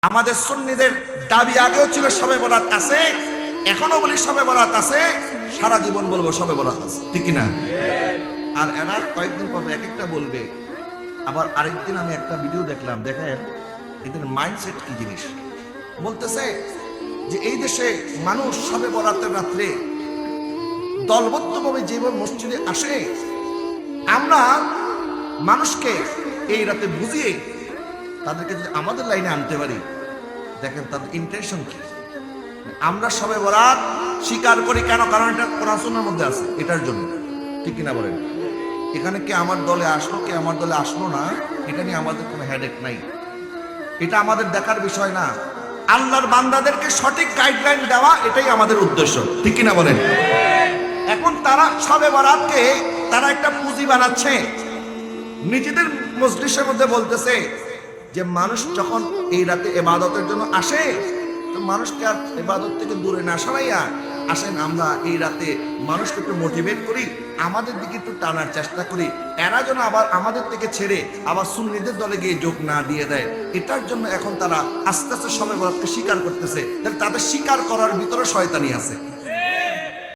আমাদের সুন্নিদের দাবি আগেও ছিল শবে বরাত আছে, এখনো বলি শবে বরাত আছে, সারা জীবন বলবো শবে বরাত আছে, ঠিক না? আর এরা কয়েকদিন পর এক একটা বলবে। আবার আরেকদিন আমি একটা ভিডিও দেখলাম, দেখেন এদের মাইন্ডসেট কি জিনিস। বলতেছে যে এই দেশে মানুষ শবে বরাতের রাত্রে দলবদ্ধভাবে যেভাবে মসজিদে আসে, আমরা মানুষকে এই রাতে বুঝিয়ে তাদেরকে যদি আমাদের লাইনে আনতে পারি, দেখেন তাদের ইন্টেনশন কি। আমরা শবে বরাত স্বীকার করি কেন? কারণ এটা কোরআন সুন্নাহর মধ্যে আছে, এটার জন্য, ঠিক কিনা বলেন? এখানে কে আমার দলে আসলো কে আমার দলে আসলো না, এটা নিয়ে আমাদের কোনো হেডেক নাই, এটা আমাদের দেখার বিষয় না। আল্লাহর বান্দাদেরকে সঠিক গাইডলাইন দেওয়া, এটাই আমাদের উদ্দেশ্য, ঠিক কিনা বলেন? এখন তারা শবে বরাতকে তারা একটা পুঁজি বানাচ্ছে, নিজেদের মজলিসের মধ্যে বলতেছে যে মানুষ যখন এই রাতে ইবাদতের জন্য আসে, তো মানুষকে আর ইবাদত থেকে দূরে না সরাইয়া আসেন আমরা এই রাতে মানুষকে একটু মোটিভেট করি, আমাদের দিকে একটু টানার চেষ্টা করি, এরা যেন আবার আমাদের থেকে ছেড়ে আবার সুন্নিদের দলে গিয়ে যোগ না দিয়ে দেয়। এটার জন্য এখন তারা আস্তে আস্তে শবে বরাতকে স্বীকার করতেছে। তাহলে তাদের স্বীকার করার ভিতরে শয়তানি আছে।